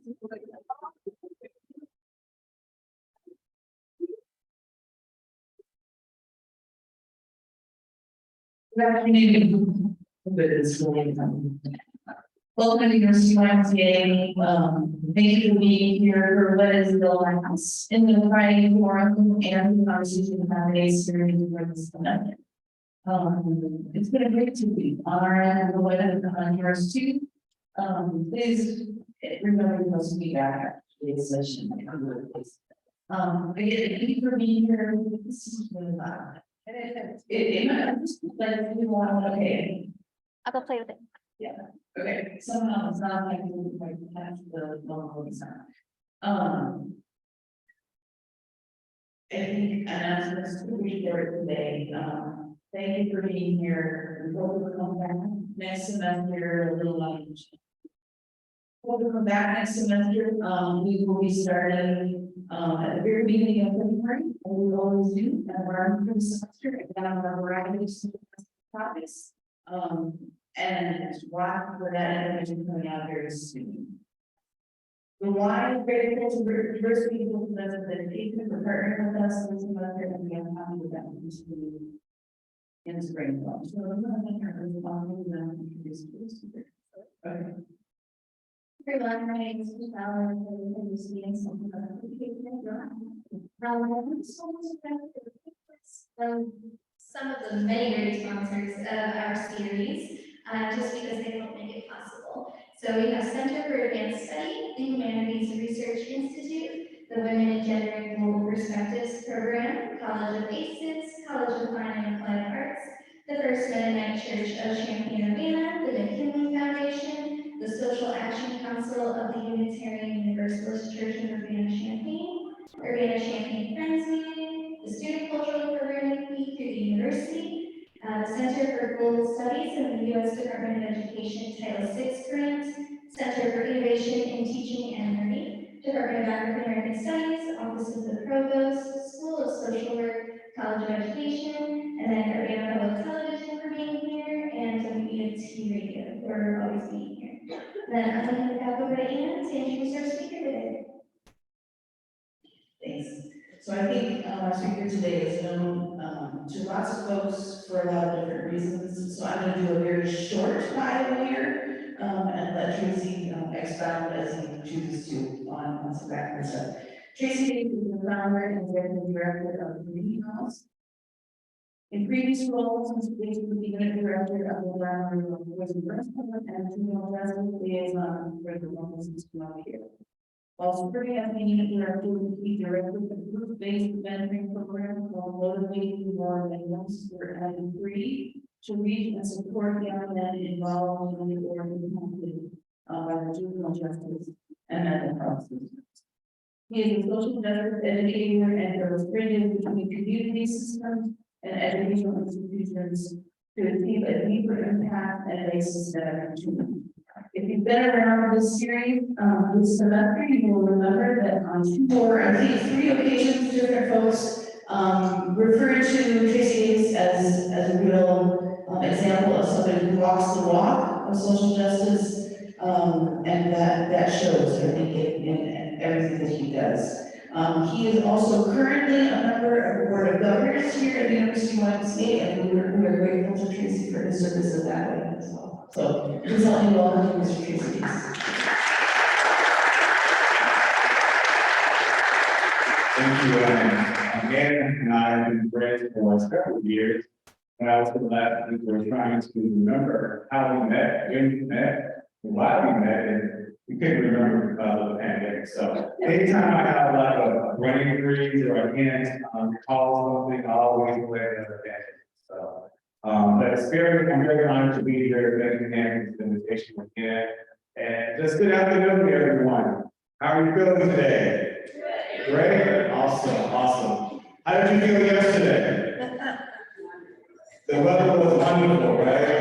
Good afternoon. Welcome to your YMCA. Thank you for being here for what is the last in the Friday forum and the conversation about today's series for this event. It's been a great 2 weeks on our end and the way that on yours too. Please remember those to be back at today's session. Again, thank you for being here. This is really loud. Okay. I'll go play with it. Yeah. Okay. Somehow it's not like the local design. I think announcements to be there today. Thank you for being here. We'll come back next semester a little lunch. We'll come back next semester. We will be starting at the very beginning of February, and we always do at our semester and our variety of topics. And watch for that information coming out very soon. The why is grateful to diverse people who does dedication for partnering with us this semester, and we are happy with that in spring. So I'm going to introduce to the speaker. Okay. Everyone, my name is Michelle, and I'm going to be in some some of the many great sponsors of our series, just because they help make it possible. So we have Center for Advanced Study, the Humanities Research Institute, the Women in Gender and Global Perspectives Program, College of ACES, College of Fine and Applied Arts, the First Mennonite Church of Champaign, Urbana, the McKinley Foundation, the Social Action Council of the Unitarian Universalist Church of Urbana-Champaign, Urbana-Champaign Friends Meeting, the Student Cultural Programming Fee through the University, the Center for Global Studies and the U.S. Department of Education Title VI Grant, Center for Innovation in Teaching and Learning, Department of African American Studies, Office of the Provost, School of Social Work, College of Education, and then Urbana Public Television for being here, and WBMT Radio for always being here. Then I'm going to hand it back over to Anne to introduce our speaker today. Thanks. So I think our speaker today is known to lots of folks for a lot of different reasons. So I'm going to do a very short bio here and let Tracy expound as he chooses to on some background stuff. Tracy Dace is the founder and executive director of DREAAM. In previous roles, Mr. Dace was the unit director of the Library of Boys and Girls Club and Juvenile Justice Liaison for the local system here. While serving as the unit director, he directed the group-based mentoring program called Motivating More Than Youngster and Free to reach and support young men involved in the organization by the juvenile justice and mental health systems. He is a social justice educator and builds bridges between community systems and educational institutions to achieve a deeper impact and a systemic change. If you've been around this series this semester, you will remember that on 2 or I think 3 occasions, different folks referred to Tracy Dace as a real example of somebody who walks the walk of social justice, and that shows, I think, in everything that he does. He is also currently a member of the Board of Governors here at the University of YMCA, and we are grateful to Tracy for his service in that way as well. So please help me welcome Mr. Tracy Dace. Thank you, Anne and I have been friends for several years, and I was glad that we're trying to remember how we met, when we met, and why we met, and we couldn't remember because of the pandemic. So anytime I have like a brain freeze or I can't recall something, I always play another day. So, but it's I'm very honored to be here. Thank you again for the invitation again. And just good afternoon, everyone. How are you feeling today? Great. Awesome. Awesome. How did you feel yesterday? The weather was wonderful, right?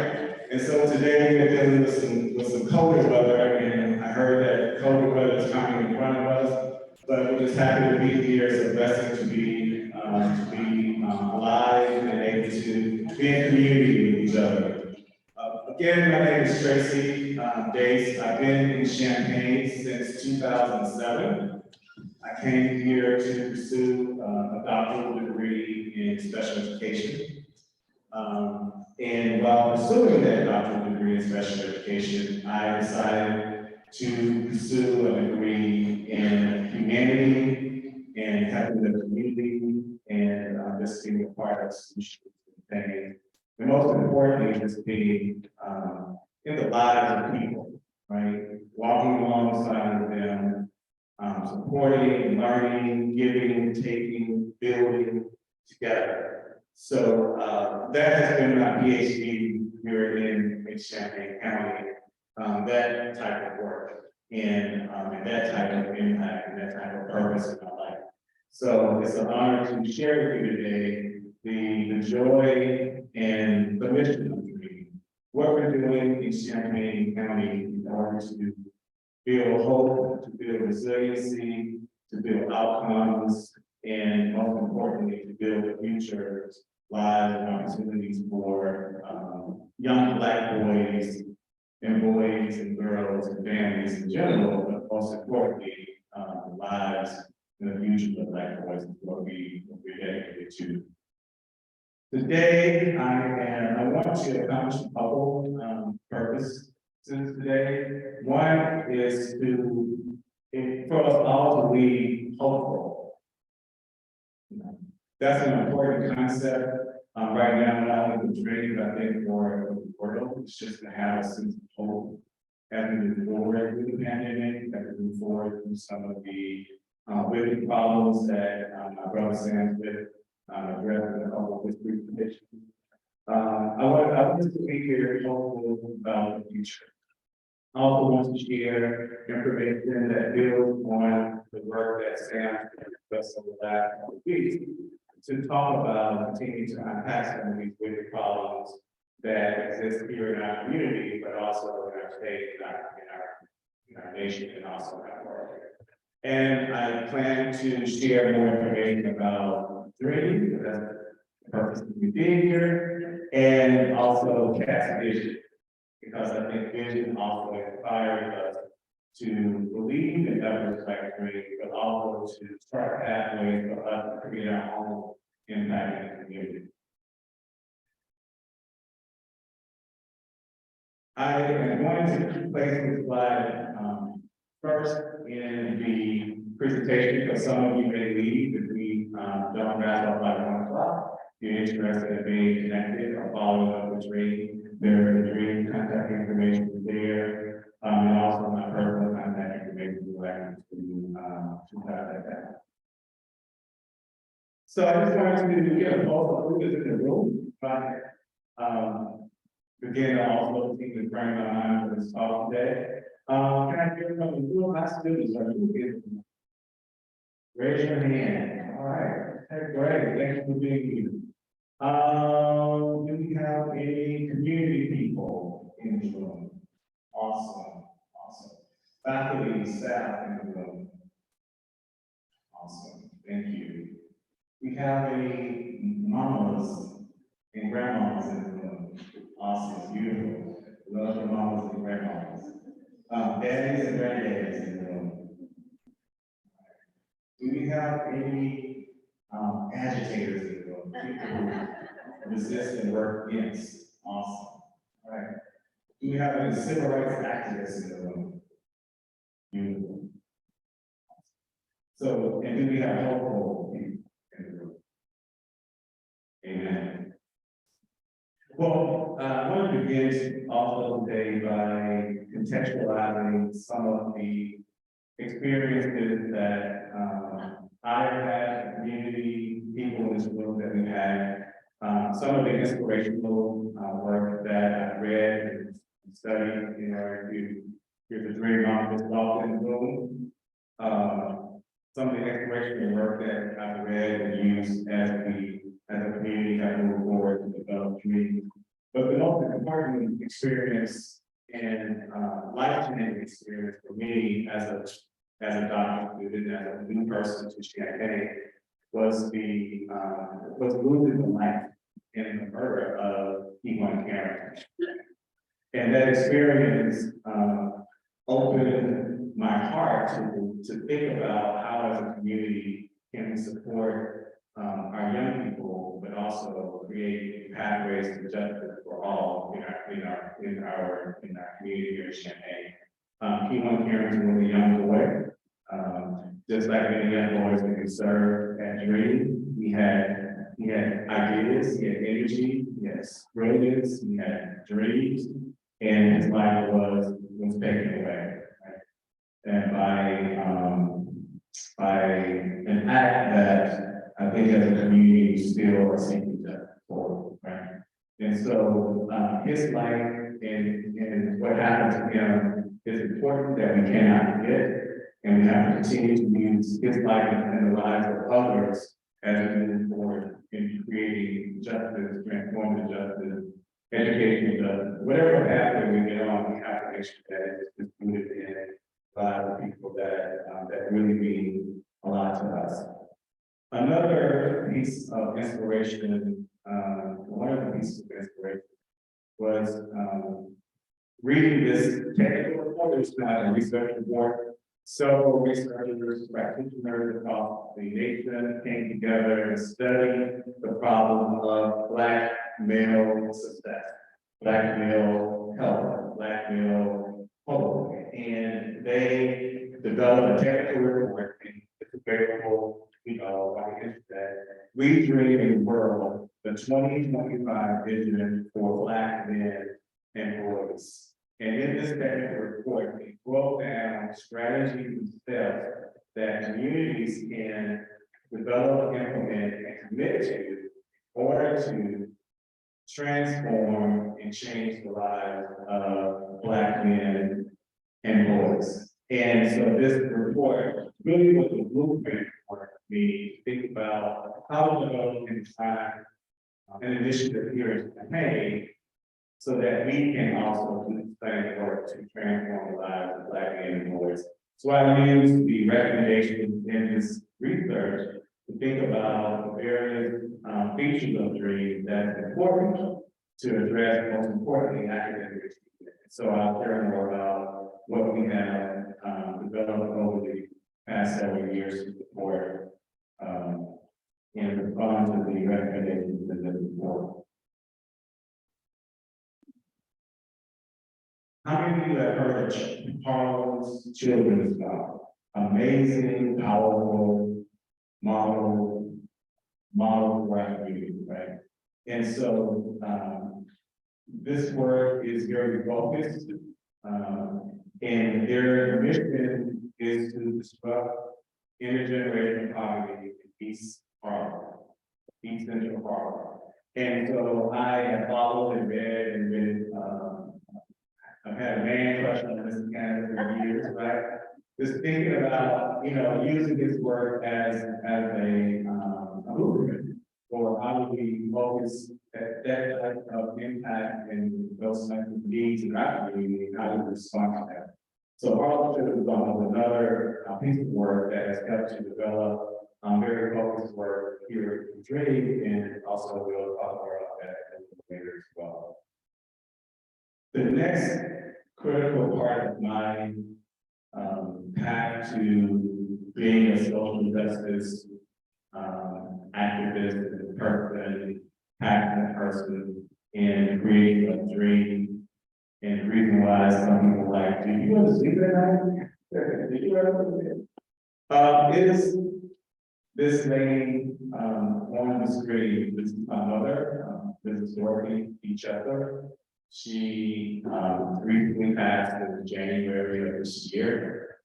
And so today we're dealing with some colder weather, and I heard that colder weather is coming in front of us. But we're just happy to be here. It's a blessing to be alive and able to be in community with each other. Again, my name is Tracy Dace. I've been in Champaign since 2007. I came here to pursue a doctoral degree in special education. And while pursuing that doctoral degree in special education, I decided to pursue a degree in humanity and helping the community and just being a part of solutions and things. And most importantly, just being in the lives of people, right? Walking alongside of them, supporting, learning, giving, taking, building together. So that has been my PhD here in Champaign County, that type of work and that type of impact and that type of purpose in my life. So it's an honor to share with you today the joy and the mission of DREAAM. What we're doing in Champaign County in order to build hope, to build resiliency, to build outcomes, and most importantly, to build a future, lives and opportunities for young Black boys and girls and families in general, but most importantly, the lives and the future of Black boys is what we're dedicated to. Today, I want to accomplish a couple purposes today. One is for us all to be hopeful. That's an important concept right now, not only for DREAAM, but I think for the world. It's just to have a sense of hope as we move forward through the pandemic, as we move forward through some of the wicked problems that my brother Sam with addressed in a couple of his presentations. I want to be here hopeful about the future. I also want to share information that builds on the work that Sam discussed over the last couple of weeks to talk about and continue to unpack some of these wicked problems that exist here in our community, but also in our state, in our nation, and also in our world. And I plan to share more information about DREAAM, that's the purpose of me being here, and also cast vision, because I think vision also inspires us to believe in efforts like DREAAM, but also to start pathways for us to create our own impact in the community. I am going to place this slide first in the presentation, because some of you may leave if we don't wrap up by 1 o'clock. If you're interested in being connected or following up with DREAAM, there is DREAAM contact information there, and also my personal contact information to contact that. So I just wanted to get a pulse of who is in the room, but again, I also think to bring my mind for this talk today. Can I hear from the last students? Are you here? Raise your hand. All right. Hey, great. Thanks for being here. Do we have any community people in the room? Awesome. Awesome. Faculty, staff in the room. Awesome. Thank you. We have any mamas and grandmas in the room. Awesome. Beautiful. Love the mamas and grandmas. Daddies and granddaddies in the room. Do we have any agitators in the room? People who resist and work against? Awesome. All right. Do we have any civil rights activists in the room? Beautiful. So, and do we have hopeful people in the room? Amen. Well, I want to begin also today by contextualizing some of the experiences that I have had, community, people in this room that we've had, some of the inspirational work that I've read and studied in order to get the DREAAM on this walk in the room. Some of the inspirational work that I've read and used as a community that move forward to develop communities. But the most important experience and life-changing experience for me as a doctor student, as a new person to Champaign, was losing the life in the murder of Karen. And that experience, opened my heart to think about how as a community can we support, our young people, but also create pathways to justice for all in our community here in Champaign. He won Carrington was a young boy. Just like many young boys that can serve at DREAAM, he had ideas, he had energy, he had brilliance, he had dreams, and his life was taken away. Right? And by an act that I think as a community still are seeking to for, right? And so his life and what happened to him is important that we cannot forget. And we have to continue to use his life and the lives of others as we move forward in creating justice, transformative justice, educational justice, whatever pathway we get on, we have to make sure that it's rooted in a lot of people that really mean a lot to us. Another piece of inspiration, one of the pieces of inspiration was reading this technical report. It's not a research report. Several researchers, practitioners across the nation came together and studied the problem of Black male success, Black male health, Black male hope. And they developed a technical report, and it's available, on the internet. We dream in the world, the 2025 vision for Black men and boys. And in this technical report, we broke down strategies and steps that communities can develop, implement, and commit to in order to transform and change the lives of Black men and boys. And so this report really was a blueprint for me to think about how to develop and design an initiative here in Champaign so that we can also do the same work to transform the lives of Black men and boys. So I use the recommendations in this research to think about the various features of DREAAM that's important to address, most importantly, academic achievement. So I'll share more about what we have developed over the past several years to support and respond to the recommendations in the report. How many of you have heard of Harlem's Children's God? Amazing, powerful model for our community, right? And so this work is very focused, and their mission is to disrupt intergenerational poverty in East Harlem, East Central Harlem. And so I have followed and read and been I've had a man crush on this kind for years, right? Just thinking about, using this work as a movement for how do we focus that type of impact and those types of needs in our community and how do we respond to that. So Harlem Children's God is another piece of work that has helped to develop very focused work here in DREAAM, and also we'll talk more about that later as well. The next critical part of my path to being a social justice activist and person, passionate person, and creating a dream, and the reason why some people like, do you want to sleep at night? Did you ever is this lady on the screen? This is my mother. This is Dorothy, each other. She recently passed in January of this year,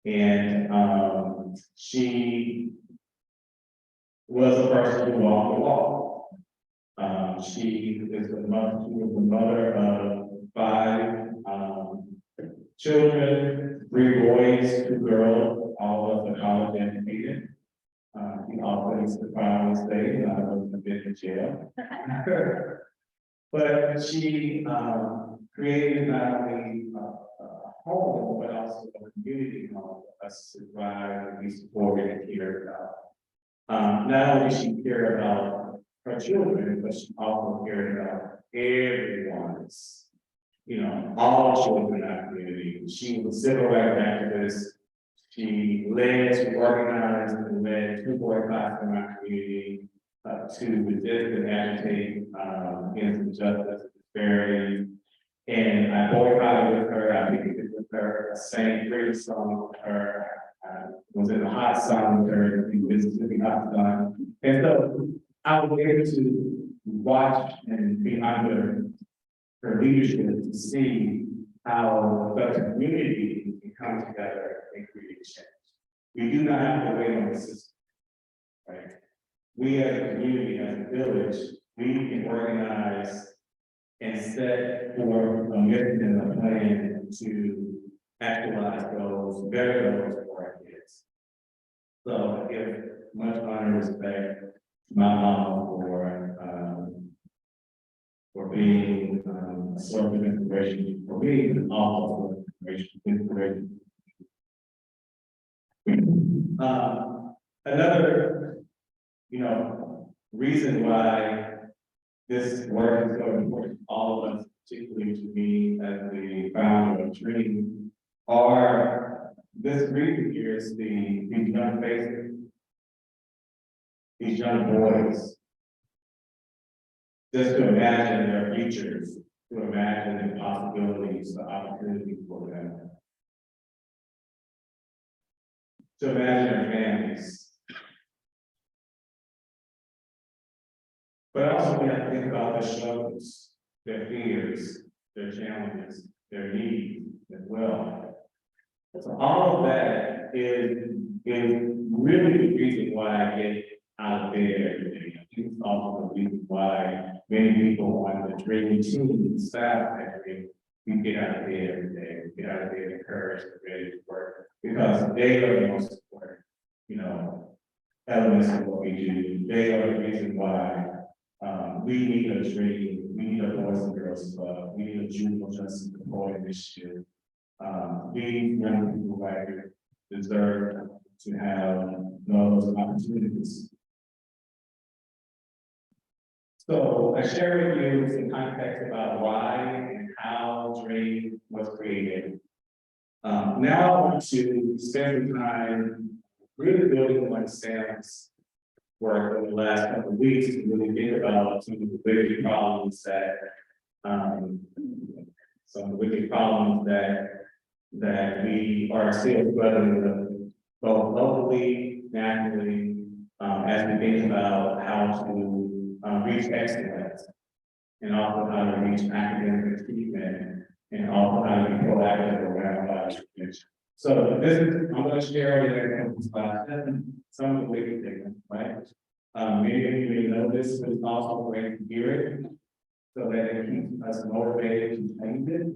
and she was a person who walked the walk. She was the mother of 5 children, 3 boys, 2 girls, all of the college educated. He also used to finally stay, and I was in jail. But she created not only a home, but also a community home for us to thrive and be supported and cared about. Not only did she care about her children, but she also cared about everyone's all children in our community. She was a civil rights activist. She organized and led two boycotts in our community to resist and agitate against injustice and disparity. And I boycotted with her, I picketed with her, I sang freedom song with her, I was in a hot sun with her in Mississippi hot sun. And so I was able to watch and be under her leadership to see how such a community can come together and create change. We do not have to wait on the system, right? We as a community, as a village, we can organize and set for a mission and a plan to actualize those, better those for our kids. So I give much honor and respect to my mom for being a source of inspiration for me, and also inspiration. Another, reason why this work is so important to all of us, particularly to me as the founder of DREAAM, are this group here is these young faces, these young boys. Just to imagine their futures, to imagine the possibilities, the opportunities for them. To imagine their families. But also we have to think about their struggles, their fears, their challenges, their needs as well. So all of that is really the reason why I get out of bed every day. I think it's also the reason why many people on the DREAAM team, staff, we get out of bed every day, we get out of bed encouraged, ready to work, because they are the most important, elements of what we do. They are the reason why we need a DREAAM, we need a Boys and Girls Club, we need a Juvenile Justice Support Initiative. These young people right here deserve to have those opportunities. So I share with you some context about why and how DREAAM was created. Now I want to spend the time really building on Sam's work over the last couple of weeks to really think about some of the big problems that we are still struggling with, both locally, nationally, as we think about how to reach excellence, and also how to reach academic achievement, and also how to be proactive around education. So this is, I'm going to share with you some of the way we take them, right? Many of you may know this, but it's also a way to hear it, so that it keeps us motivated to change it.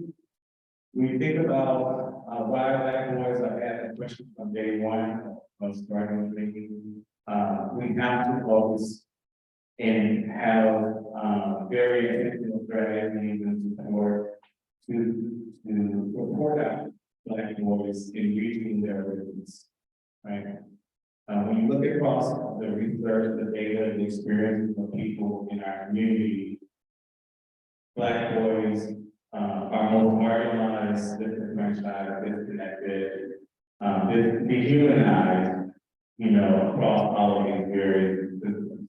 When you think about why Black boys, I've had that question from day one of starting thinking, we have to focus and have very intentional strategies and support to report out Black boys in reaching their limits, right? When you look across the research, the data, the experiences of people in our community, Black boys are most marginalized, disenfranchised, disconnected, dehumanized, across all of these various systems.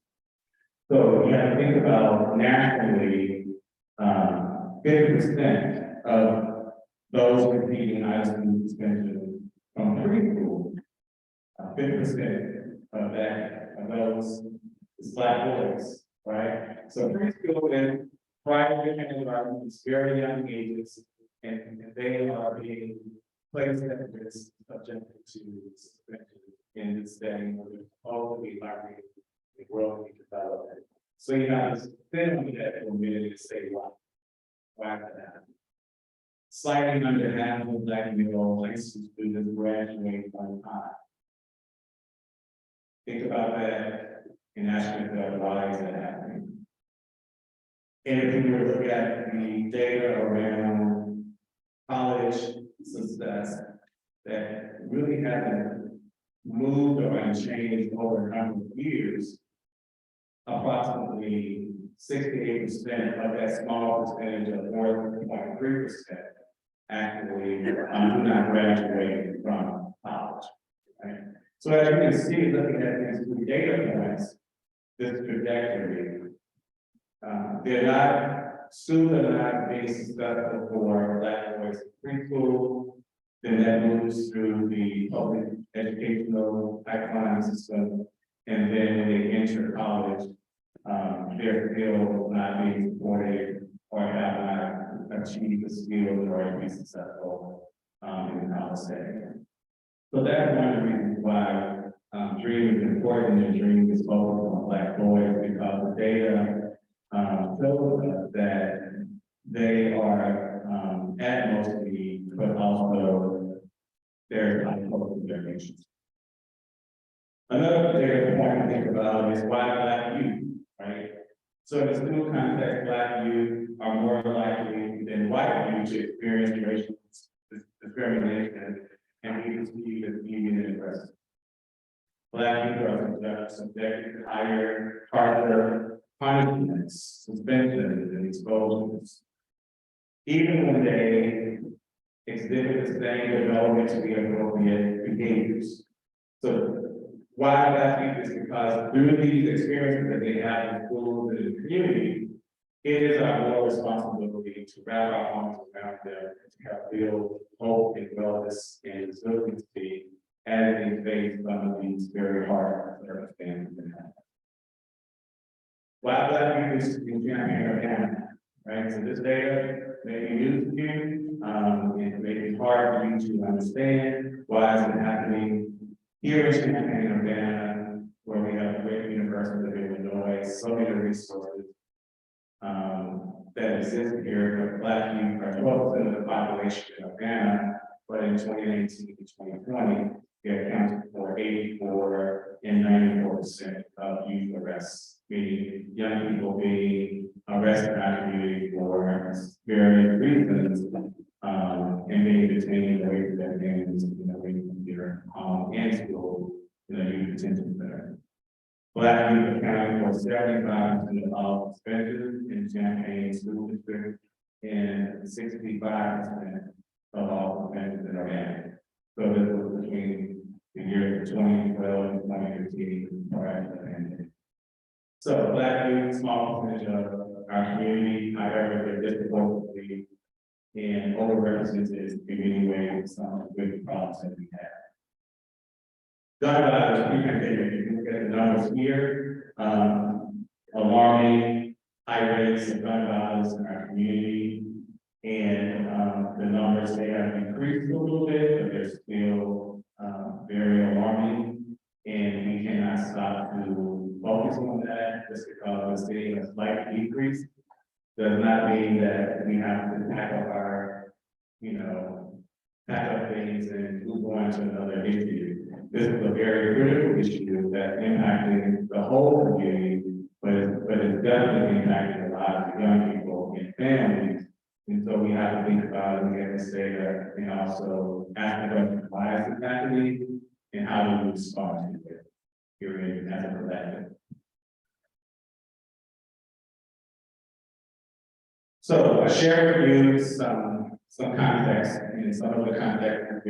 So you have to think about nationally, 50% of those receiving high school suspension from preschool, 50% of those is Black boys, right? So preschool and private environments, very young ages, and they are being placed at risk, subjected to suspension in this setting where they're totally learning and growing and developing. So you have to sit on that for a minute and say, why that? Slightly under half of Black male high school students graduate on time. Think about that and ask yourself, why is that happening? And if you were to look at the data around college success that really haven't moved or changed over a number of years, approximately 68% of that small percentage of more than 0.3% actually do not graduate from college. Right? So as you can see, looking at these two data points, this trajectory, students are not being successful for Black boys in preschool, then that moves through the public educational pipeline system, and then when they enter college, they're still not being supported or have not achieved the skills or be successful in the college setting. So that's one of the reasons why DREAAM is important, and DREAAM is focused on Black boys, because the data shows us that they are at most need, but also they're not close to their nations. Another data point to think about is why Black youth, right? So in the school context, Black youth are more likely than white youth to experience racial discrimination and be perceived as deviant and aggressive. Black youth are subjected to harsher punishments, suspensions, and exposures, even when they exhibit the same development to be appropriate behaviors. So why Black youth is because through these experiences that they have in schools and in the community, it is our moral responsibility to wrap our arms around them and to help build hope and wellness and resiliency as they face some of these very hard circumstances. Why Black youth is in Champaign, right? So this data may be new to you, it may be hard for you to understand why is it happening here in Champaign, Urbana, where we have a great University of Illinois, so many resources that exist here, but Black youth are 12% of the population in Urbana, but in 2019 to 2020, they accounted for 84 and 94% of youth arrests, meaning young people being arrested in our community for various reasons, and being detained away from their families, away from their home and school in a youth detention center. Black youth accounted for 75% of all suspensions in Champaign School District and 65% of all suspensions in Urbana. So this was between the years 2012 and 2015 prior to the pandemic. So Black youth, small percentage of our community, however, they're disproportionately and overrepresented in many ways, some of the problems that we have. Gun violence, pre-pandemic, if you look at the numbers here, alarming high rates of gun violence in our community, and the numbers may have increased a little bit, but they're still very alarming, and we cannot stop to focus on that just because we're seeing a slight decrease. Does not mean that we have to pack up our, pack up things and move on to another issue. This is a very critical issue that's impacting the whole community, but it's definitely impacting a lot of young people and families. And so we have to think about it and get this data and also ask the question, why is it happening and how do we respond to it, period, as a collective. So I share with you some context, and some of the context is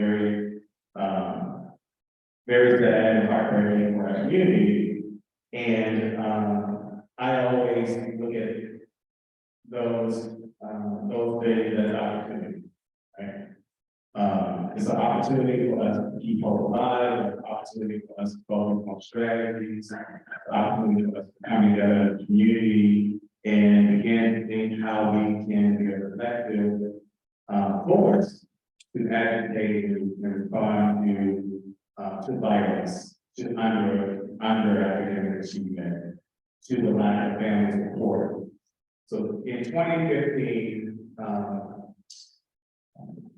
very sad and heartbreaking for our community. And I always look at those things as opportunity, right? It's an opportunity for us to keep hope alive, an opportunity for us to focus on strategies, an opportunity for us to come together as a community and begin to think how we can be a collective force to agitate and respond to violence, to under academic achievement, to the lack of family support. So in 2015,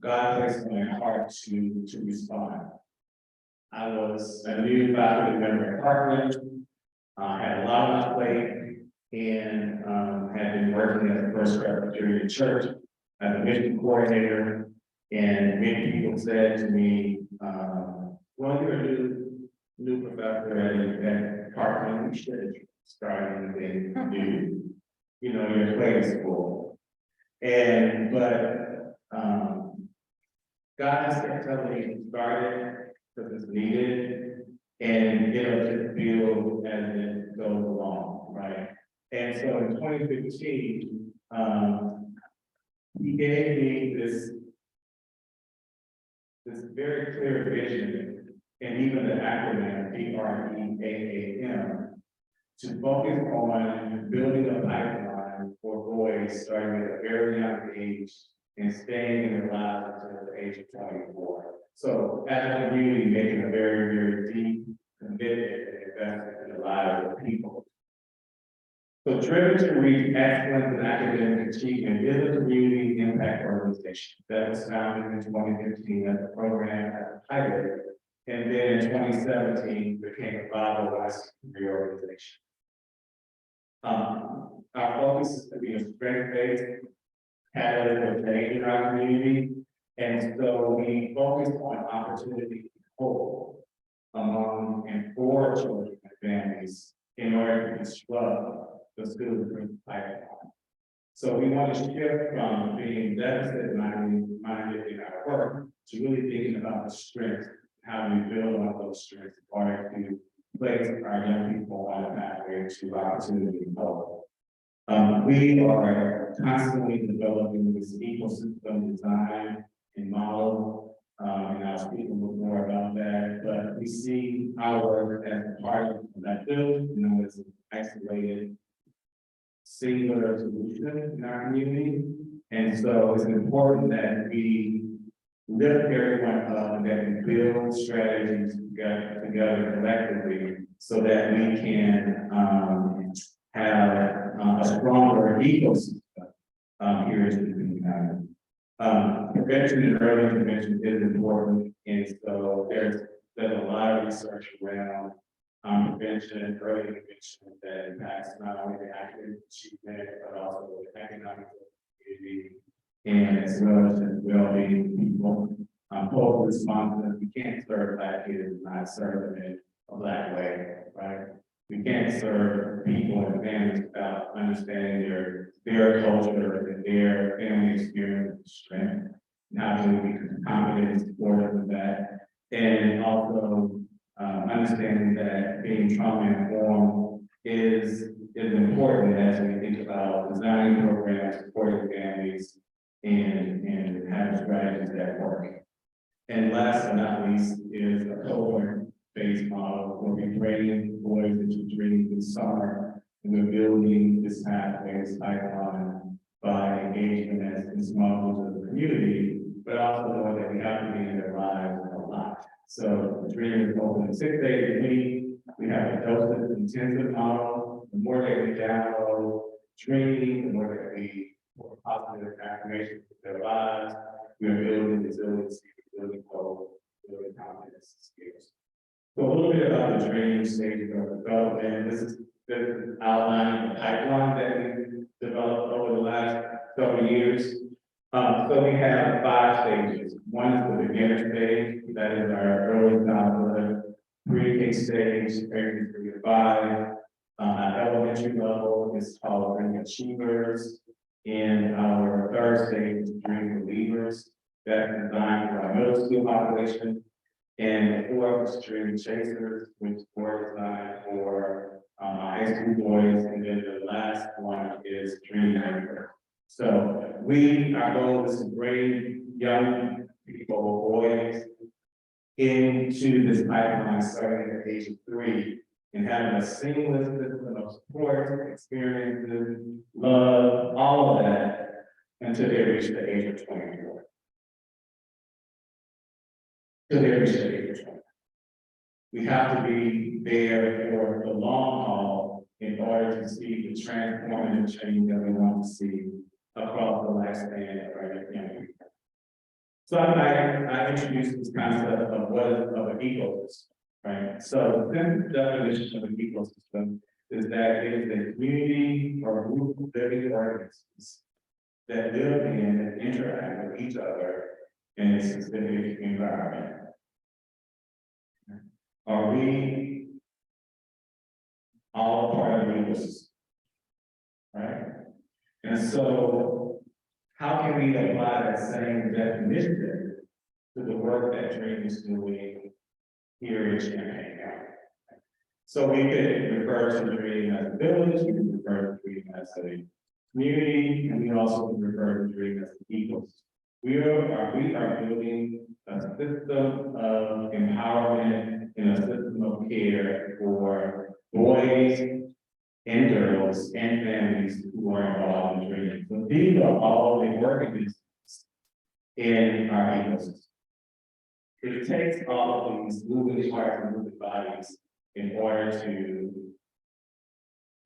God placed on my heart to respond. I was a new faculty member at Parkland, had a lot on my plate, and had been working at the First Presbyterian Church as a mission coordinator. And many people said to me, well, you're a new professor at Parkland, you should start anything new. your plate is full. But God has kept telling me to start it because it's needed, and it'll just build as it goes along, right? And so in 2015, he gave me this very clear vision, and even the acronym DREAAM, to focus on building a pipeline for boys starting at a very young age and staying in their lives until the age of 24. So as a community, making a very, very deep commitment and investment in the lives of people. So Driven to Reach Excellence in Academic Achievement is a community impact organization that was founded in 2015 as a program as a pilot, and then in 2017 became a 501c3 organization. Our focus is to be a strength-based catalyst of change in our community, and so we focus on opportunity and hope among and for children and families in order to construct the school-to-prison pipeline. So we want to shift from being deficit-minded in our work to really thinking about the strengths, how we build on those strengths in order to place our young people on a pathway to opportunity and hope. We are constantly developing this ecosystem design and model, and I'll speak a little more about that, but we see our work as a part of that build, as an isolated singular solution in our community. And so it's important that we lift everyone up and that we build strategies together collectively so that we can have a stronger ecosystem here in Champaign County. Prevention and early intervention is important, and so there's a lot of research around prevention and early intervention that impacts not only the academic achievement, but also the economic community, and as well as the well-being of people. Hope responsive. We can't serve Black kids and not serve them in a Black way, right? We can't serve people and families without understanding their culture and their family experience and strength. And how do we be confident and supportive of that? And also understanding that being trauma informed is important as we think about designing programs, supporting families, and having strategies that work. And last but not least is a cohort-based model where we bring boys into dream this summer, and we're building this pathway, this pipeline by engaging as in small groups of the community, but also knowing that we have to be in their lives a lot. So the dream is open 6 days a week. We have a dosage intensive model. The more that we download training, the more that we pour positive affirmations to their lives, we are building resiliency, building hope, building confidence skills. So a little bit about the training stages of development. This is outlining the pipeline that we developed over the last several years. So we have 5 stages. One is the beginner stage, that is our early childhood, pre-K stage, 3 to 5. Our elementary level is called Dream Achievers, and our 3rd stage is Dream Believers. That's designed for our middle school population, and the 4th is Dream Chasers, which is more designed for high school boys, and then the last one is Dream Maker. So our goal is to bring young people, boys, into this pipeline starting at the age of 3 and having a seamless system of support, experiences, love, all of that until they reach the age of 24. Till they reach the age of 24. We have to be there for the long haul in order to see the transformative change that we want to see across the lifespan of our young people. So I introduced this concept of an ecosystem, right? So the simple definition of an ecosystem is that it is a community or a group of living organisms that live in and interact with each other in a specific environment. Are we all part of the ecosystem? Right? And so, how can we apply that same definition to the work that DREAAM is doing here in Champaign County? So we could refer to DREAAM as a village, we could refer to DREAAM as a community, and we also can refer to DREAAM as an ecosystem. We are building a system of empowerment and a system of care for boys and girls and families who are involved in DREAAM. So these are all the organisms in our ecosystem. It takes all of these moving parts and moving bodies in order to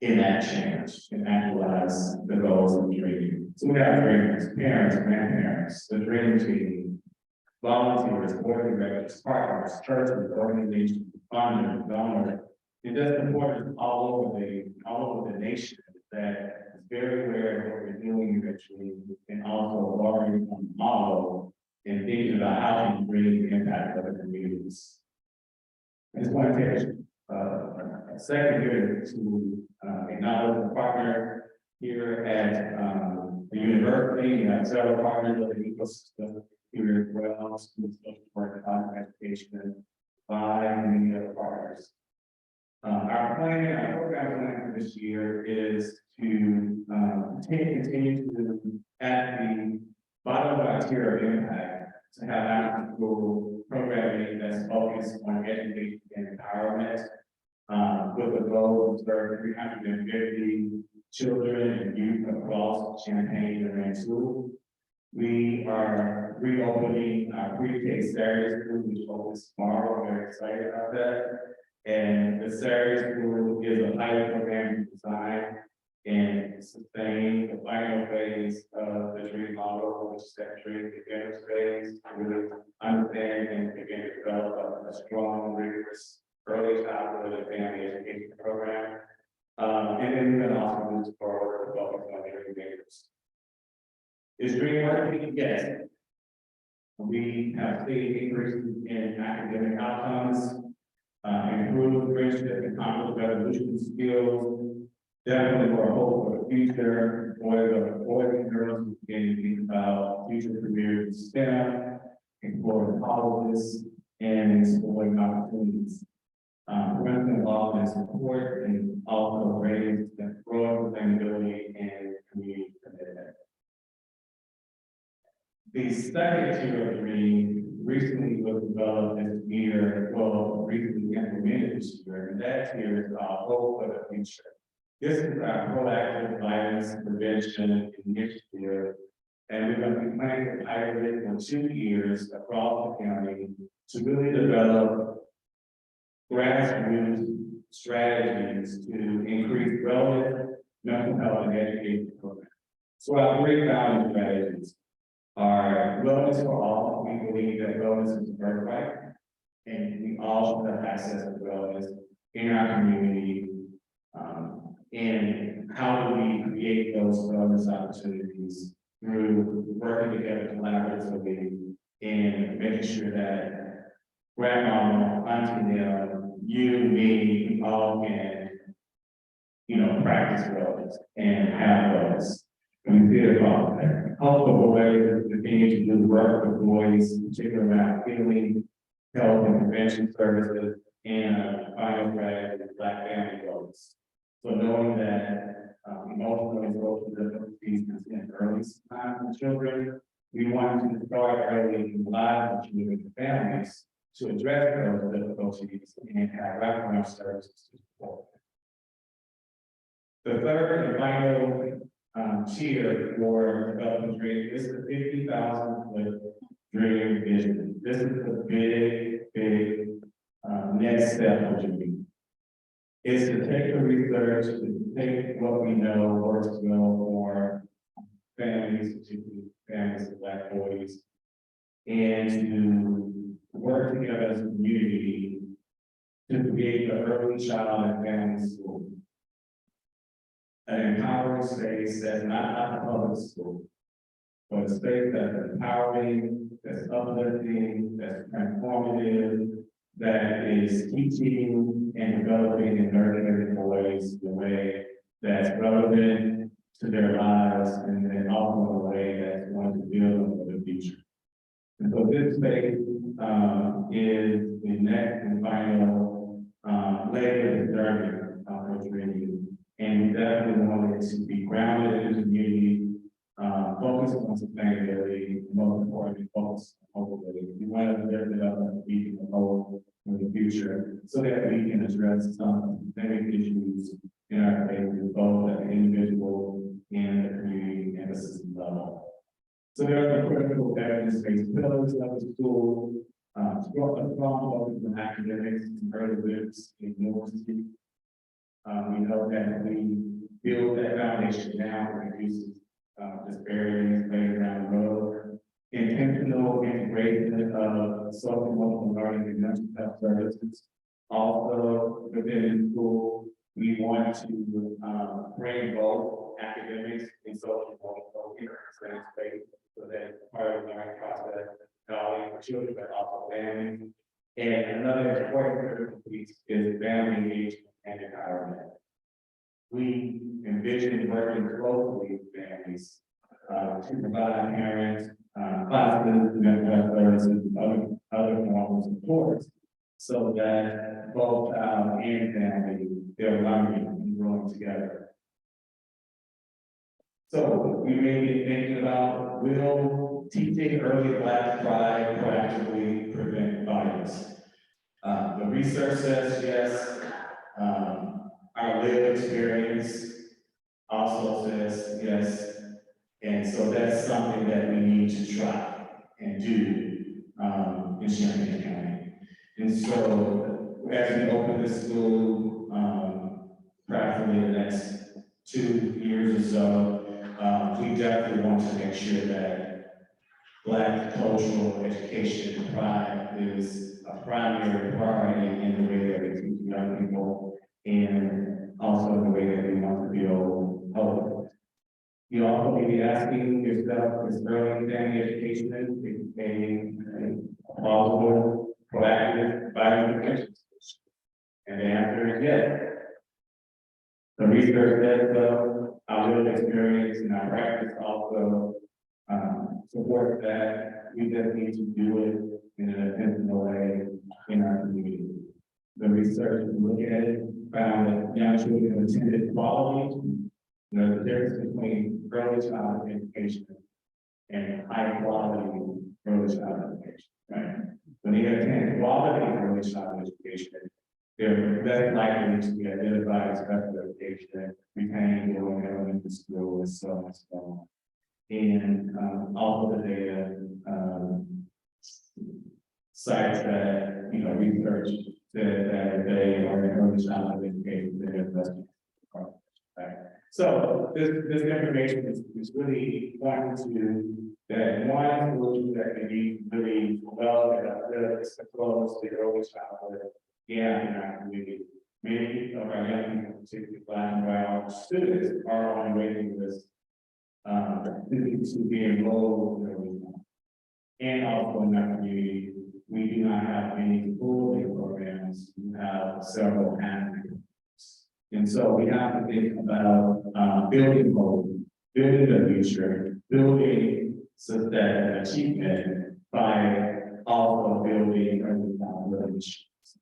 enact change and actualize the goals of DREAAM. So we have DREAMers, parents, grandparents, the DREAM team, volunteers, board directors, partners, churches, organizations, funders, donors, and just supporters all over the nation that is very aware of what we're doing eventually, and also borrowing from the model and thinking about how to bring the impact of the communities. I just want to take a second here to acknowledge the partner here at the university. We have several partners of the ecosystem here as well, schools, social work, education, and many other partners. Our program plan for this year is to continue to, at the bottom of our tier of impact, to have after-school programming that's focused on education and empowerment, with the goal to serve 350 children and youth across Champaign and Rantoul. We are reopening our pre-K Saturday school, which opens tomorrow. We're very excited about that. And the Saturday school is a pilot program designed and sustain the final phase of the DREAAM model, which is that DREAAM beginners phase, to really understand and begin to develop a strong, rigorous early childhood and family education program. And then we're going to also move forward with focus on DREAAM beginners. Is DREAAM working? Yes. We have seen increases in academic outcomes, improved friendship and conflict resolution skills, definitely more hope for the future, boys and girls who begin to think about future careers in STEM, exploring colleges, and exploring opportunities. Parental involvement and support, and also raise that growing sustainability and community commitment. The second tier of DREAAM recently was developed this year, recently implemented this year, and that tier is called Hope for the Future. This is our proactive violence prevention initiative, and we're going to be planning to pilot it for 2 years across the county to really develop grassroots strategies to increase relevant mental health and education programs. So our 3 value strategies are wellness for all. We believe that wellness is a birthright, and we all should have access to wellness in our community. And how do we create those wellness opportunities through working together collaboratively and making sure that grandma, auntie, you, me, we all can, practice wellness and have wellness. And we see it across there. Helpful ways to continue to do work with boys, particularly around healing, health and prevention services, and final strategy, Black family goals. So knowing that emotional and social difficulties present early signs in children, we want to start early in the lives of children and families to address those difficulties and have wraparound services to support them. The third and final tier for developing DREAAM is the 50,000-foot DREAAM vision. This is the big next step of DREAAM. Is to take the research, to take what we know works well for families, particularly families of Black boys, and to work together as a community to create an early child and family school. An empowering space that's not a public school, but a space that's empowering, that's uplifting, that's transformative, that is teaching and developing and nurturing boys in a way that's relevant to their lives, and then also in a way that's going to build them for the future. And so this space is the next and final leg of the journey for DREAAM. And we definitely want it to be grounded in the community, focused on sustainability, and most importantly, focused on mobility. We want to lift it up and be the goal for the future so that we can address some systemic issues in our community, both at the individual and the community and the system level. So there are the critical evidence-based pillars of the school, strong focus on academics and early literacy and numeracy. We know that we build that foundation now, it reduces disparities later down the road. Intentional integration of social emotional learning and mental health services. Also within the school, we want to bring both academics and social emotional in the same space, so that part of the learning process, not only for children, but also families. And another important critical piece is family engagement and empowerment. We envision working closely with families to provide parents, classes, mental health services, and other forms of support, so that both child and family, they're learning and growing together. So we may be thinking about, will teaching early Black pride proactively prevent violence? The research says yes. Our lived experience also says yes. And so that's something that we need to try and do in Champaign County. And so as we open this school, practically in the next 2 years or so, we definitely want to make sure that Black cultural education and pride is a primary priority in the way that we teach young people, and also in the way that we want to build hope. You also may be asking yourself, is early family education a plausible, proactive, violent prevention solution? And the answer is yes. The research says so. Our lived experience and our practice also support that. We just need to do it in an intentional way in our community. The research, looking at it, found that young children attended quality. The difference between early childhood education and high quality early childhood education, right? When they attend quality early childhood education, they're less likely to be identified as special education, retained during elementary school, and so on and so on. And all of the data cites that, research that if they are in early childhood education, they're less. Right. So this information is really pointing to that one solution that can be really well is to close the early childhood gap in our community. Many of our young people, particularly Black and brown students, are on waiting list to be enrolled early on. And also in our community, we do not have any full-day programs. We have several academic. And so we have to think about building hope, building the future, building sustainable achievement by also building early childhood relationships.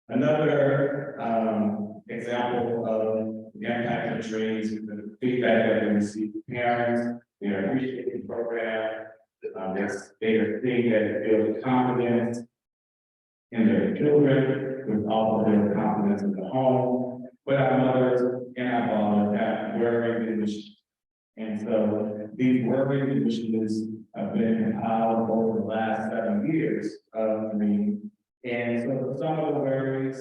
Another example of the impact of dreams is the feedback that we receive from parents. They are appreciating the program. They are seeing that it builds confidence in their children, with also build confidence in the home. But our mothers and our fathers have worrying initiatives. And so these worrying initiatives have been compiled over the last 7 years of me. And so some of the worries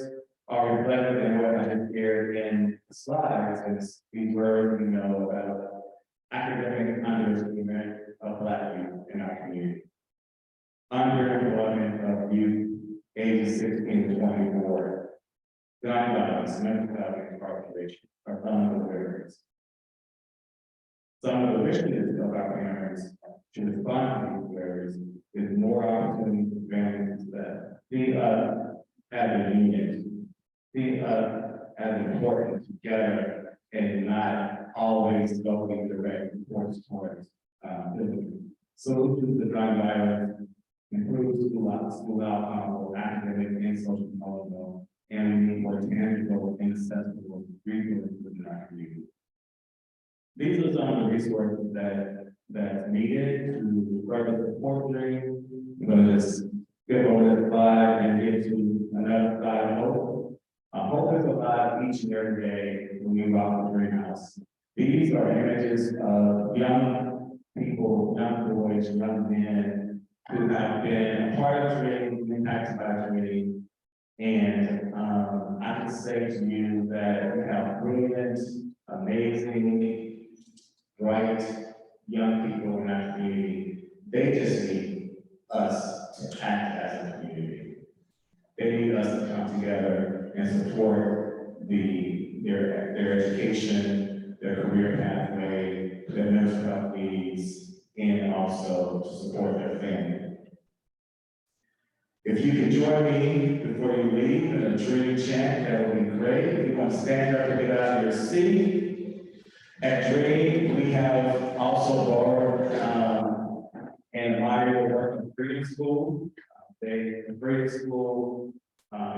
are reflected in what I have here in the slides. Is these worries we know about academic underachievement of Black youth in our community, underemployment of youth ages 16 to 24, gun violence, mental health, and incarceration are some of the worries. Some of the wishes of our parents to respond to these worries is more opportunity for families that see us as a unit, see us as important together, and not always going direct towards solutions to gun violence, improve school outcomes, academic and social emotional, and we need more tangible and accessible resources within our community. These are some of the resources that's needed to further support DREAM. I'm going to just skip over this slide and get to another slide of hope. Hope is alive each and every day when we walk the DREAM house. These are images of young people, young boys, young men who have been a part of DREAM, impacted by DREAM. And I can say to you that we have brilliant, amazing, bright, young people in our community. They just need us to act as a community. They need us to come together and support their education, their career pathway, their mental health needs, and also to support their family. If you can join me before you leave in a DREAM chant, that would be great. If you want to stand up and get out of your seat. At DREAM, we have also borrowed and admired the work of Freedom School. The Freedom School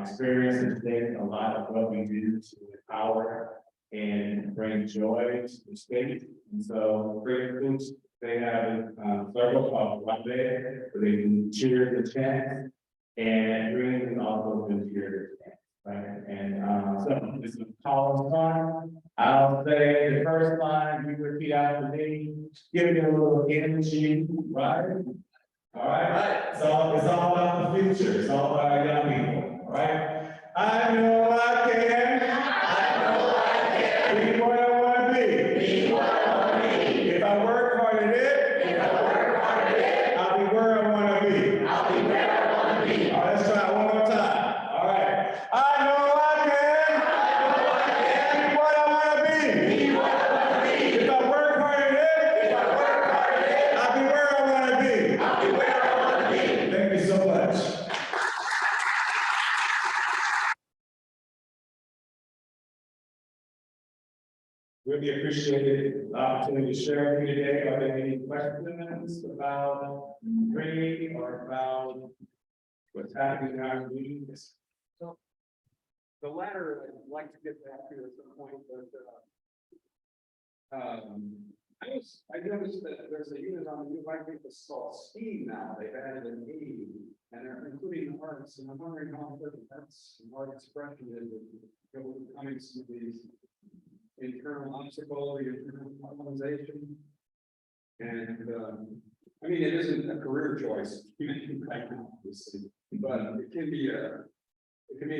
experience and take a lot of what we do to empower and bring joy to the state. And so Freedom School, they have a circle called One Day, where they can cheer the chant. And DREAM is also good here, right? And so this is a call line. I'll say the first line, you repeat after me, give me a little energy, right? All right. So it's all about the future. It's all about our young people, all right? I know I can. I know I can. Be what I want to be. Be what I want to be. If I work hard at it. If I work hard at it. I'll be where I want to be. I'll be where I want to be. All right, let's try it one more time. All right. I know I can. I know I can. Be what I want to be. Be what I want to be. If I work hard at it. If I work hard at it. I'll be where I want to be. I'll be where I want to be. Thank you so much. Really appreciated the opportunity to share with you today. Are there any questions about DREAM or about what's happening in our communities? So the latter, I'd like to get back to at some point, but I noticed that there's a unit on the U I think it's called STEAM now. They've added an E, and they're including arts, and I'm wondering how important arts and art expression is coming to these internal obstacle, the internal normalization. And I mean, it isn't a career choice right now, obviously, but it can be an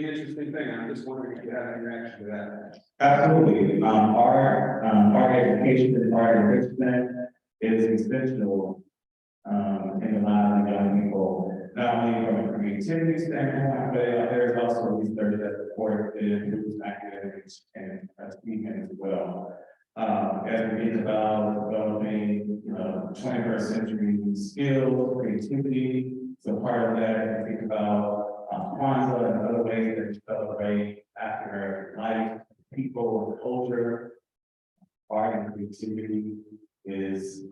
interesting thing. I'm just wondering if you have any reaction to that. Absolutely. Our education and our enrichment is essential in the lives of young people, not only from a creativity standpoint, but there's also research that supports it improves academics and achievement as well. As we think about developing, 21st century skills, creativity, so part of that, we think about Kwanzaa and other ways that we celebrate African American life, people, culture, art and creativity is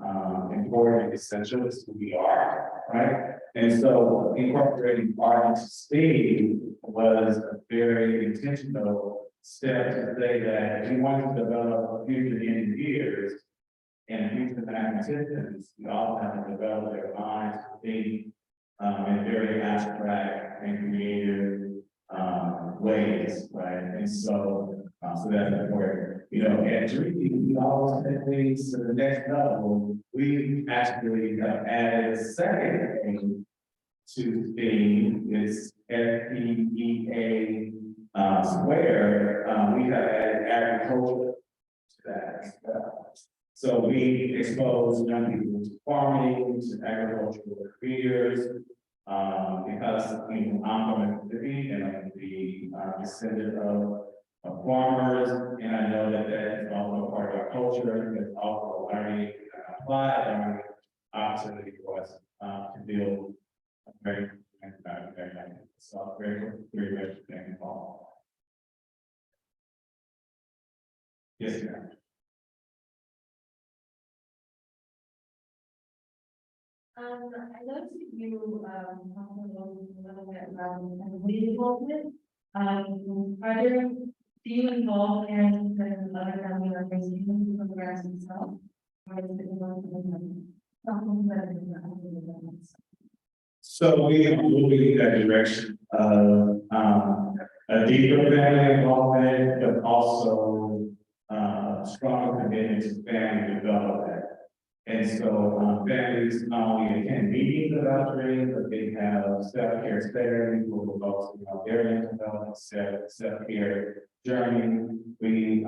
important and essential. It's who we are, right? And so incorporating art into STEAM was a very intentional step to say that if we want to develop future engineers and future mathematicians, we also have to develop their minds to think in very abstract and creative ways, right? And so that's important. At DREAM, we always take things to the next level. We actually have added a second thing to STEAM. It's SPEA square. We have added agriculture to that as well. So we expose young people to farming, to agricultural careers, because I'm from Mississippi and I'm the descendant of farmers, and I know that that is also part of our culture. It's also learning and apply opportunity for us to build a very so very much involved. Yes, ma'am. I noticed that you, talked a little bit about kind of lead involvement. Are there, do you involve parents and other family members in the programs themselves? Or is it something that is not? So we are moving in that direction of, a deeper family involvement, but also, stronger commitment to family development. And so, families not only attend meetings about dreams, but they have self-care sparing, who will also, their mental health, self-care journey. We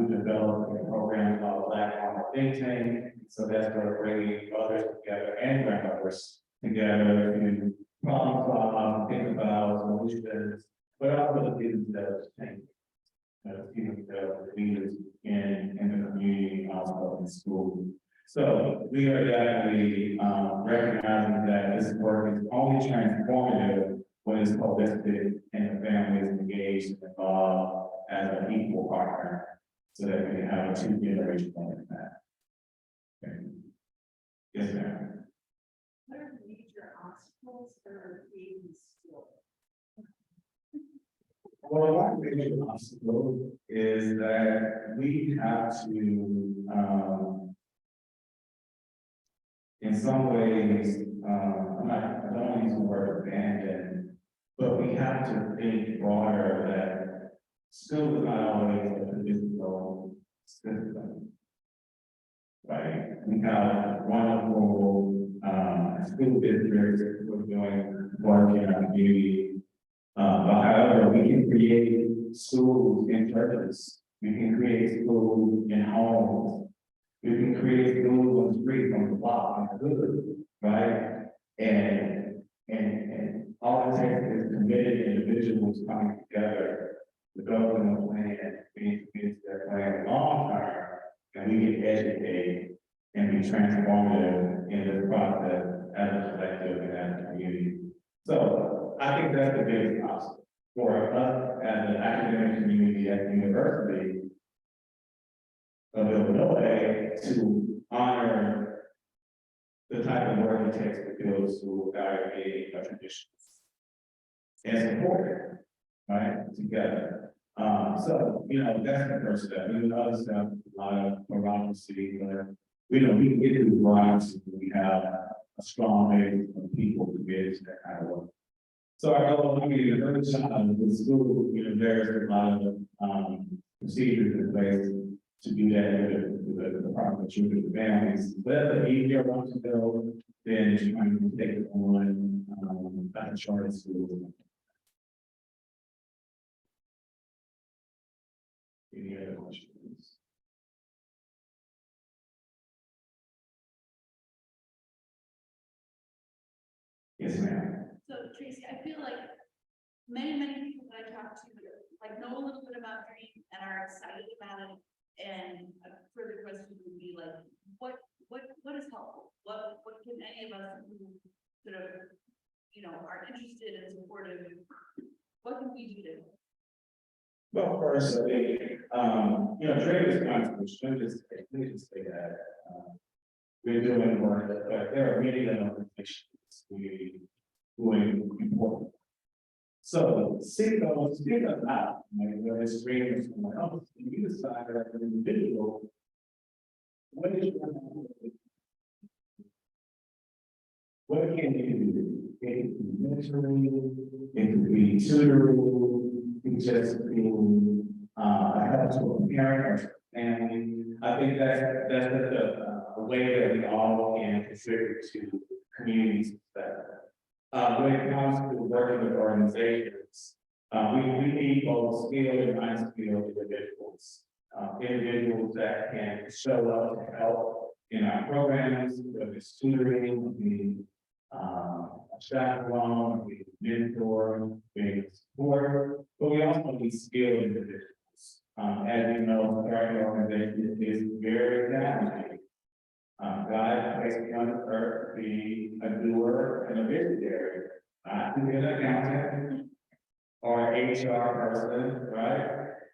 developed a program called Black Mama Think Tank. So that's where we're bringing mothers together and grandmothers together to problem solve, think about solutions, but also the business that change. The leaders in the community, also in school. So we are definitely recognizing that this work is only transformative when it's holistic and the family is engaged and involved as an equal partner, so that we can have a two-generational impact. Okay. Yes, ma'am. What are the major obstacles for being still? Well, one major obstacle is that we have to, in some ways, I don't want to use the word abandon, but we have to think broader that school is not always a traditional system. Right? We have wonderful, school districts who are doing work in our community. But however, we can create schools in churches, we can create schools in homes, we can create schools on the street, on the block, on the hood, right? And all it takes is committed individuals coming together, developing a plan, being committed to their plan long term, and we can educate and be transformative in this process as a collective and as a community. So I think that's the biggest obstacle for us as an academic community at the University of Illinois to honor the type of work it takes to build school value our traditions and support it, right, together. So, that's the first step. And the other step, a lot of bureaucracy, but we can get to the bureaucracy when we have a strong base of people to manage that kind of work. So our goal, the first child in school, there's a lot of procedures in place to do that with the proper children and families. But if the easier one to go, then you can take it on at the charter school. Any other questions? Yes, ma'am. So Tracy, I feel like many people that I talk to, know a little bit about DREAAM and are excited about it. And a further question would be like, what is helpful? What can any of us who sort of, are interested and supportive, what can we do to? Well, first, I think, DREAAM is controversial. Let me just say that we're doing work, but there are many other organizations who are important. So speak up loud, whether it's DREAAM or someone else, and you decide as an individual, what is your what can you do? It could be mentoring, it could be tutoring, it could just be help to a parent or to a family. I think that's a way that we all can contribute to community success. When it comes to working with organizations, we need both skilled and unskilled individuals. Individuals that can show up to help in our programs, whether it's tutoring, being a chaperone, being a mentor, being a support, but we also need skilled individuals. As you know, starting an organization is very challenging. God placed me on the earth to be a doer and a visionary, not to be an accountant or an HR person, right?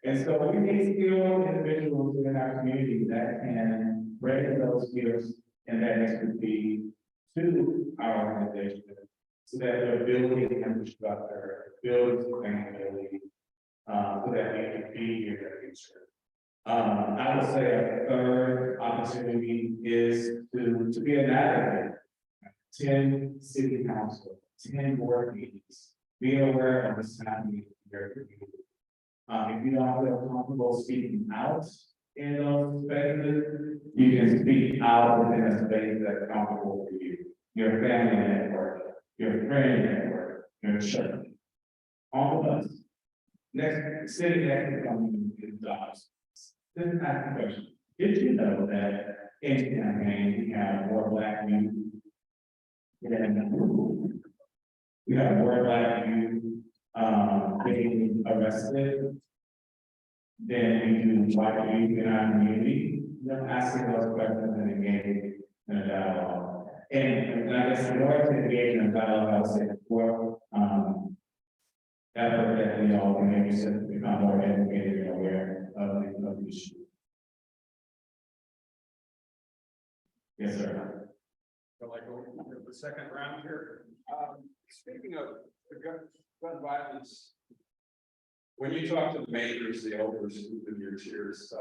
And so we need skilled individuals in our community that can bring those skills and that expertise to our organization so that we're building infrastructure, building sustainability, so that we can be here in the future. I would say a third opportunity is to be an advocate. 10 city council, 10 board meetings, be aware of what's happening in your community. If you don't feel comfortable speaking out in those spaces, you can speak out within a space that's comfortable for you. Your family network, your friend network, your church. All of us. Next, sitting next to someone is jobs. This is not the question. Did you know that in Champaign, we have more Black youth than we have more Black youth being arrested than we do white youth in our community? They're asking those questions and engaging in a dialogue. And I guess in order to engage in a dialogue, I would say before, effort that we all can maybe become more educated and aware of the issue. Yes, sir. So like the second round here, speaking of the gun violence, when you talk to the majors, the elders in your cheers,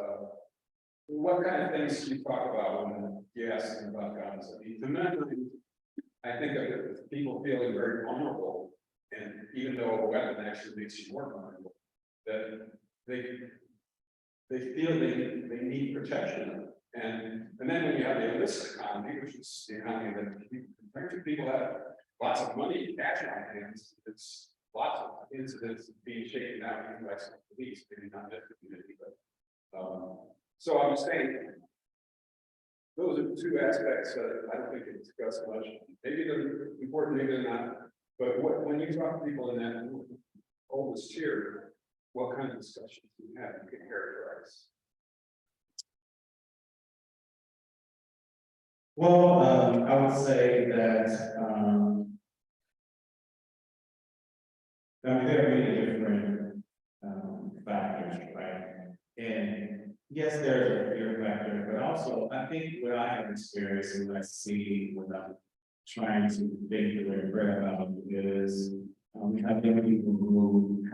what kind of things do you talk about when you ask them about guns? I mean, the men, I think of people feeling very vulnerable, and even though a weapon actually makes you more vulnerable, that they feel they need protection. And then when you have the illicit economy, which is the economy that people have lots of money, cash on hands, it's lots of incidents being shaken out even by some police, maybe not just the community, but so I'm saying those are two aspects that I don't think get discussed much. Maybe they're important, maybe they're not. But when you talk to people in that oldest tier, what kind of discussions do you have? You can characterize. Well, I would say that, I mean, there are many different factors, right? And yes, there's a fear factor, but also I think what I have experienced and what I see when I'm trying to think and read about is we have young people who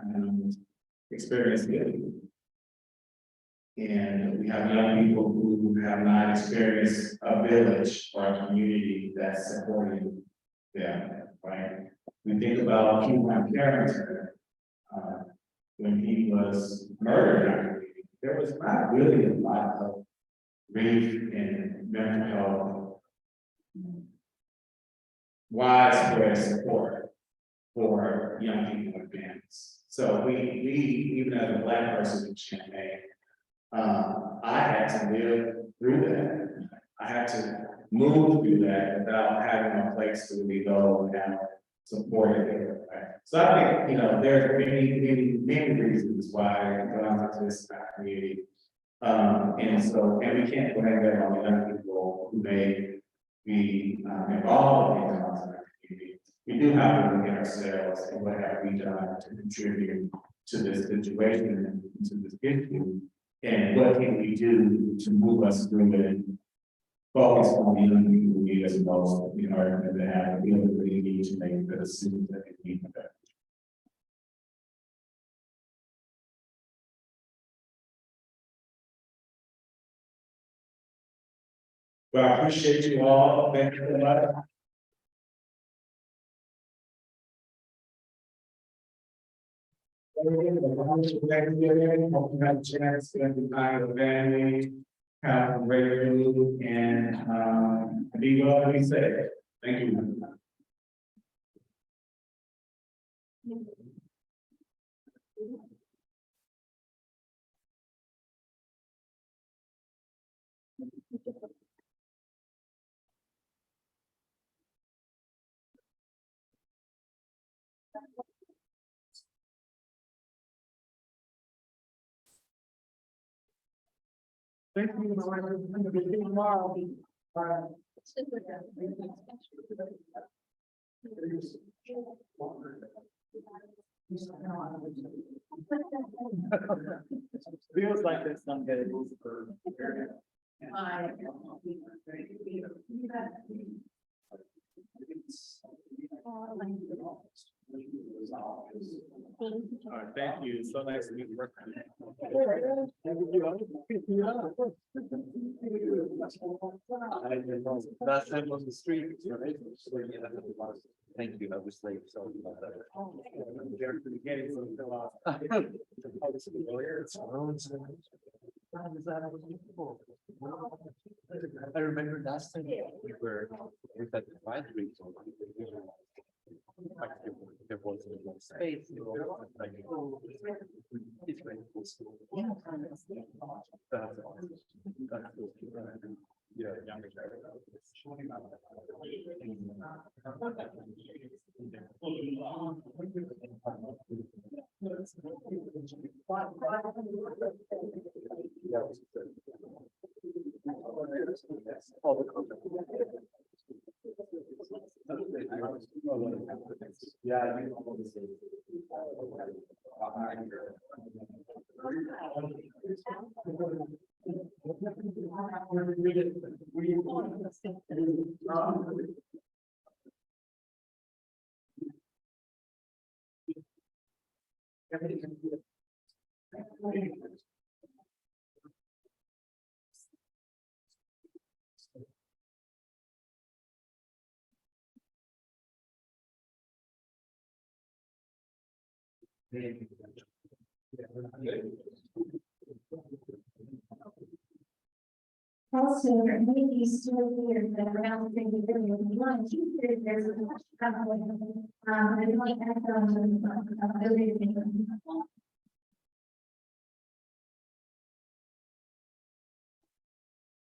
experience guilt. And we have young people who have not experienced a village or a community that's supporting them, right? We think about Champaign County, when he was murdered in our community, there was not really a lot of grief and mental health, widespread support for young people and families. So we even as a Black person in Champaign, I had to live through that. I had to move through that without having a place to really go and support it. Right? So I think, there's many reasons why it belongs to this community. And we can't blame that on the young people who may be involved in the community. We do have to look at ourselves and what have we done to contribute to this situation and to this issue. And what can we do to move us through it and focus on the young people who need us most in order to have the ability need to make the decisions that they need to. Well, I appreciate you all. Thank you very much. Hope you have a chance to spend time with family, have a great food, and be well and be safe. Thank you. Thank you. Tomorrow. Feels like there's some days for. All right, thank you. So nice to meet you. Last time on the street. Thank you, I was late, sorry about that. I remember last time we were at the advisory. There wasn't enough space. It's very cool. Yeah. That's awesome. That's cool. Yeah, younger. Yeah. Also, maybe still here, but around the area, we want to keep it, there's a much. I like that, building.